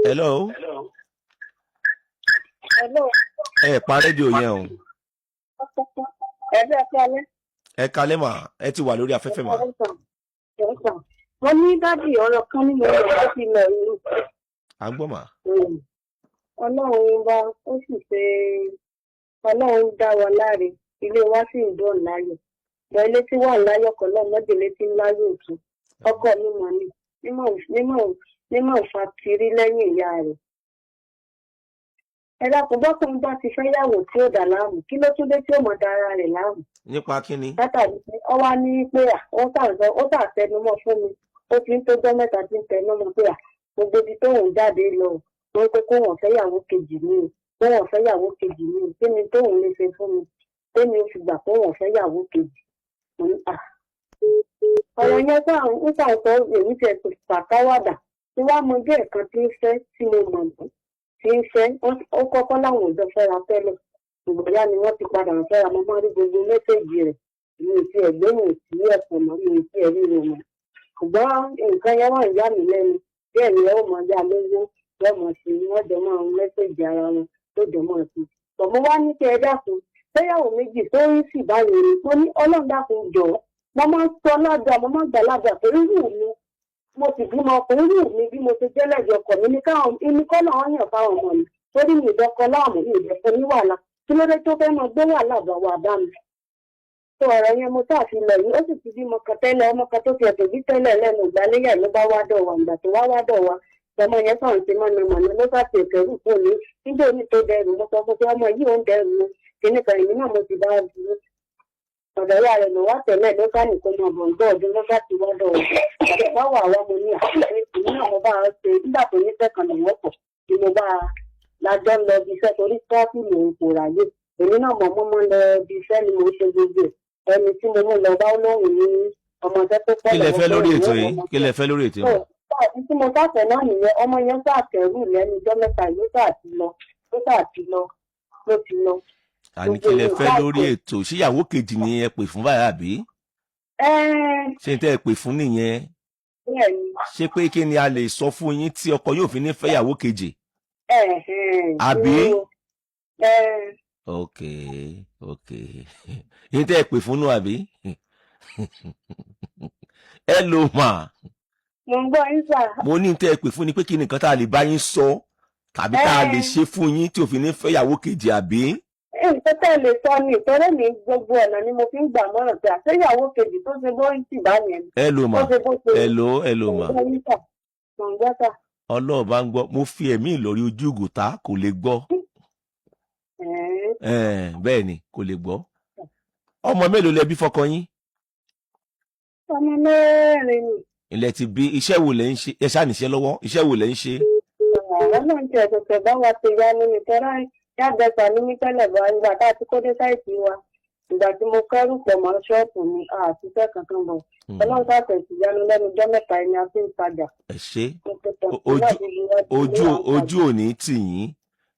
Hello. Hello. Ẹ pa rédíò yẹn o. Ẹ̀bẹ̀ kalẹ̀. Ẹ kalẹ̀ mà, ẹ ti wà lórí afẹ́fẹ́ mà. Mo ní dádì ọ̀rọ̀ kan nínú ọ̀rọ̀ tó ti lọ ìlú. À ń gbọ́ mà. Ọlọ́run bá ó sì ṣe Ọlọ́run dá wa láre, ilé wa sì ń dùn láyọ̀. Bọ̀ ilé tí wà láyọ̀ kan náà mọ́délé tí ń láyọ̀ òtún. Ọkọ mi mọ̀ ni, mímọ̀ ìfàkiri lẹ́yìn ìyá rẹ̀. Ẹ̀dá kò bọ́kùnrin bá ti fẹ́ yàwó tí ó dà láàmú, kí ló tún dé tí ó mọ̀ dára rẹ̀ láàmú? Nípa kíni? Látàrí pé ọ wá ní pé ó tà tẹnumọ́ fún mi, ó ti ń tó jọ́ mẹ́ta tí ń tẹnumọ́ pé gbogbo ibi tóun jáde lọ, wọ́n pé kó wọ́n fẹ́ yàwó kejì ní o, kó wọ́n fẹ́ yàwó kejì ní o, kí ni tóun lè ṣe fún mi, tẹ́mi ó fi gbà kó wọ́n fẹ́ yàwó kejì. Ọ̀rọ̀ yẹn ń sàǹsọ èmi tiẹ̀ tó pàkáwàdà tí wàá mọ bí ẹ̀kan tí ń fẹ́ tí mo mọ̀ mọ́ tí ń fẹ́ ó kọ́kọ́ láwọn òjò fẹ́ra tẹ́lẹ̀ ṣùgbọ́n yá ni wọ́n ti padà ń fẹ́ra mo máa rí gbogbo mẹ́sẹ̀gì rẹ̀ mi ò tiẹ̀ gbéhùn sí ẹ̀sùn mọ́ mi ò tiẹ̀ ríro mọ́ ṣùgbọ́n nǹkan yẹn wọ́n yá mi lẹ́nu bẹ́ẹ̀ ni ẹ ó mọ yá lówó wọ́n mọ̀ sí wọ́n jọ máa ń mẹ́sẹ̀gì ara wọn tó jọ mọ̀ sí. Bọ̀mọ́ wá ní kí ẹ dákun fẹ́yàwó méjì tó ń sì báyìí ni mo ní Ọlọ́run dákun jọ̀ọ́ mo máa ń sọ ládàá mo máa ń gbà ládàá pé irú mi mo sì bímọ ọkùnrin irú mi bí mo ṣe jẹ́ lẹ́jọ́ ọkọ mi ní káwọn inú kọ́ náà yàn fáwọn ọmọ mi torí mi ìdọ́kọ láàmú mi ìdẹ́kọ ní wàhálà kí ló dé tó fẹ́ mọ gbé wàhálà bá wà bá mi. tó ọ̀rọ̀ yẹn mo ṣàfihàn yìí ó sì ti bímọ kan tẹ́lẹ̀ ọmọ kan tó fi ẹ̀tọ́ bí tẹ́lẹ̀ lẹ́nu ìgbàléyà ló bá wá dọ̀ wà ìgbà tó wá dọ̀ wá ọmọ yẹn kàn sí mọ̀nàmọ́ná ló bá ti ìkẹ́rù fún mi nígbà omi tó dẹrù mo sọ fún pé ọmọ yìí ò ń dẹrù kìnnìkan ìlú náà mo ti bá dúró ọ̀dọ̀ ìyá rẹ̀ ló wá tẹ̀lé ló bá nìkan mọ̀ bọ̀ ǹgbọ́ ọdún ló bá ti wọ́dọ̀ ọ̀dọ̀ bá wà wá mo ní àkókò ìlú náà mo bá a ṣe nígbà tó ní sẹ́kàn lè wọ́pọ̀ ni mo bá a lájọ́ lọ bí iṣẹ́ torí tọ́ọ̀tì mò ń kò ráyè èmi náà mọ̀ mọ́ lọ bí iṣẹ́ ni mo ṣe gbogbo ẹni tí mo mú lọ bá lóhùn ní ọmọdé tó pọ̀ Kí lẹ fẹ́ lórí ètò yìí? Kí lẹ fẹ́ lórí ètò yìí? tí mo sáfẹ́ náà nìyẹn ọmọ yẹn sàkẹ́rù lẹ́nu ọjọ́ mẹ́ta yóò sà ti lọ ló ti lọ. Àní kí lẹ fẹ́ lórí ètò ṣíyàwó kejì ni ẹ pè fún báyà bí? Ṣé n tẹ́ ẹ pè fún nìyẹn? Ṣé pé kí ni a lè sọ fún yín tí ọkọ yóò fi ní fẹ́yàwó kejì? Àbí? Ok. Yín tẹ́ ẹ pè fún nù àbí? Ẹ lò mà. Mo ń gbọ́ yín sà. Mo ní tẹ́ ẹ pè fún ni pé kí ni nǹkan tá a lè bá yín sọ tàbí tá a lè ṣe fún yín tí ò fi ní fẹ́yàwó kejì àbí? Nǹkan tẹ́ lè sọ ni ìtọ́rẹ́ mi gbogbo ọ̀nà ni mo fi ń gbà mọ́ràn pé àṣeyàwó kejì tó ṣe bó ń tì bá yẹn. Ẹ lò mà. Ẹ lò mà. Ọlọ́run bá ń gbọ́ mo fi ẹ̀mí ìlọrí ojú ìgòtá kò lè gbọ́. Bẹ́ẹ̀ ni kò lè gbọ́. Ọmọ mélòó lẹ bí fọ́kọ yín? Ọmọ mẹ́rin ni. Ilẹ̀ ti bí iṣẹ́ wo lẹ ń ṣe? Ẹ ṣáà níṣẹ́ lọ́wọ́ iṣẹ́ wo lẹ ń ṣe? Ọlọ́run ti ẹ̀sọ̀tẹ̀ bá wa ti yá nínú tọ́lá yàgbẹ́sà ní ní tẹ́lẹ̀ bá ìgbà tá a ti kó dé sáìtì wa ìgbà tí mo kẹ́rù pọ̀ mọ́ ṣọ́ọ̀pù mi àtúnṣe kankan bọ̀ Ọlọ́run sàtẹ̀ sí yánu lẹ́nu ọjọ́ mẹ́ta ẹni a fi ń tajà. Ẹ ṣe ojú òní tì yín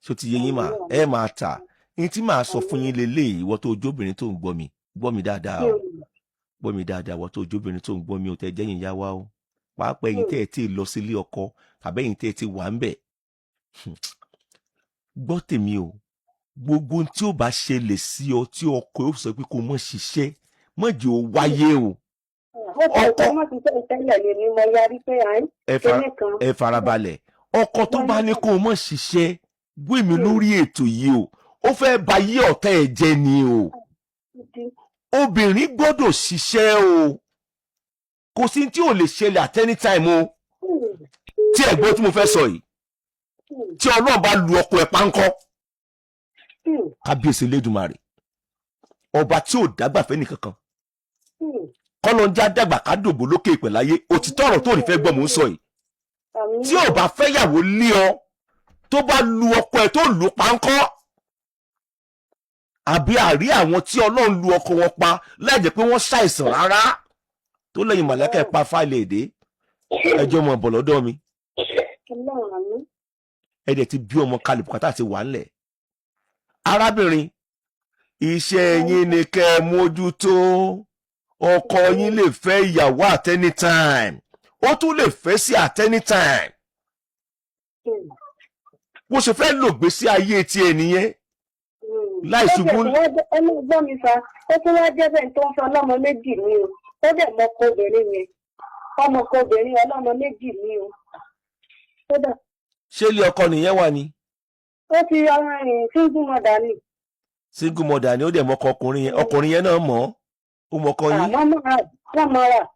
ṣó ti yé yín mà ẹ máa tà ní tí màá sọ fún yín lélẹ́yìí ìwọ tó ojóbìnrin tó ń gbọ́ mi dáadáa o gbọ́ mi dáadáa ìwọ tó ojóbìnrin tó ń gbọ́ mi ò tẹ́ jẹ́yìn yá wa o pàápàá ẹ̀yin tẹ́ ẹ ti lọ sílé ọkọ tàbí ẹ̀yin tẹ́ ẹ ti wà ń bẹ̀ gbọ́ tèmi o gbogbo tí ó bá ṣẹlẹ̀ sí ọ tí ọkọ yóò sọ pé kó mọ̀ ṣiṣẹ́ mọ̀ jẹ́ ó wáyé o. Ẹ farabalẹ̀ ọkọ tó bá ní kó mọ̀ ṣiṣẹ́ gbé mi lórí ètò yìí o ó fẹ́ ba yí ọ̀tá ẹ̀ jẹ́ ni o obìnrin gbọ́dọ̀ ṣiṣẹ́ o kò sí tí ò lè ṣẹlẹ̀ at any time o tí ẹ gbọ́ tí mo fẹ́ sọ yìí tí Ọlọ́run bá lu ọkọ ẹ̀ pánkọ́ kábíyèsí Elédùmarè ọba tí ò dágbà fẹ́ nìkankan kọ́lọ́njá dàgbà ká dògbò lókè ìpè láyé òtítọ́ ọ̀rọ̀ tó ní fẹ́ gbọ́ mò ń sọ yìí tí ò bá fẹ́yàwó lé ọ tó bá lu ọkọ ẹ̀ tó lù pánkọ́ àbí àrí àwọn tí Ọlọ́run lu ọkọ wọn pa láì jẹ́ pé wọ́n ṣàìsàn rárá tó lẹ́yìn màlẹ́kà ẹ̀ pa fáìlì èdè ẹjọ́ mọ̀ bọ̀ lọ́dọ̀ mi ẹ dẹ̀ ti bí ọmọ kalẹ̀ bùkátà ti wà ńlẹ̀ arábìnrin iṣẹ́ yín ni kẹ́ ẹ mójútó ọkọ yín lè fẹ́ ìyàwó at any time ó tún lè fẹ́ sí at any time bó ṣe fẹ́ lò gbèsè ayé tiẹ̀ nìyẹn láì ṣubú. ẹni gbọ́ mi fa ó tún wá jẹ́ bẹ́ẹ̀ tó ń fẹ́ ọlọ́mọ méjì ní o ó dẹ̀ mọ́kọ obìnrin yẹn ọmọkọ obìnrin ọlọ́mọ méjì ní o. ṣé ilé ọkọ nìyẹn wà ní. ó ti single mother ni. single mother ni ó dẹ̀ mọ́kọ ọkùnrin yẹn náà mọ̀ ó mọ́kọ yín.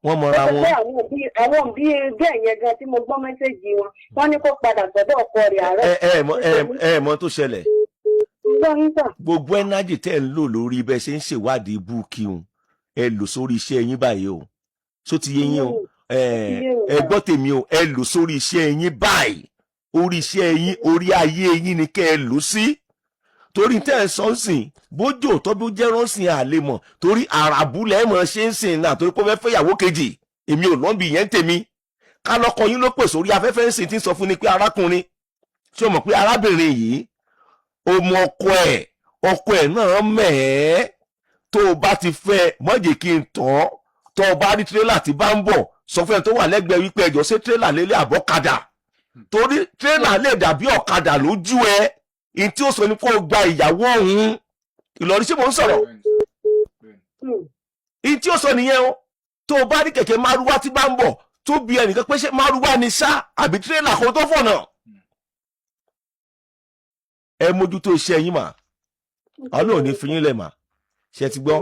wọ́n mọ̀ra wọn. àwọn òbí bẹ́ẹ̀ yẹn gan tí mo gbọ́ mẹ́sẹ̀gì wọn wọ́n ní kó padà sọ́dọ̀ ọkọ rẹ̀ àárọ̀. ẹ mọ̀ tó ṣẹlẹ̀. gbogbo ẹnájì tẹ́ ń lò lórí bẹ́ẹ̀ ṣe ń ṣèwádìí búùkì òun ẹ lò sórí iṣẹ́ yín báyìí o tó ti yé yín o ẹ gbọ́ tèmi o ẹ lò sórí iṣẹ́ yín báyìí orí iṣẹ́ yín orí ayé yín ni kẹ́ ẹ lò sí torí tẹ́ ẹ sọ ń sìn bójú òótọ́ bí ó jẹ́ ránṣìn àlè mọ̀ torí àràbùlẹ̀ mọ̀ ṣe ń sìn náà torí pé ó fẹ́ fẹ́ ìyàwó kejì èmi ò lọ́nbi yẹn tèmi ká lọ́kọ yín ló pè sórí afẹ́fẹ́ ń sìn tí ń sọ fún ni pé arákùnrin ṣé o mọ̀ pé arábìnrin yìí ọmọ ọkọ ẹ̀ náà mẹ́ẹ̀ẹ́ tó o bá ti fẹ́ mọ́jì kí n tán tó o bá rí tírélà tí bá ń bọ̀ sọ fún ẹ tó wà lẹ́gbẹ̀ẹ́ wípé ẹjọ́ ṣé tírélà lélẹ̀ àbọ̀kadà torí tírélà lè dàbí ọ̀kadà lójú ẹ ìyí tí ó sọ ni kó o gba ìyàwó òun Ìlọrin ṣé mò ń sọ̀rọ̀ ìyí tí ó sọ nìyẹn o tó o bá rí kẹ̀kẹ́ márúwá tí bá ń bọ̀ tó bi ẹnìkan pé ṣé márúwá ni ṣá àbí tírélà kan tó fọ̀nà ẹ mójútó iṣẹ́ yín mà Ọlọ́run ò ní fi yín lẹ̀ mà ṣe ti gbọ́.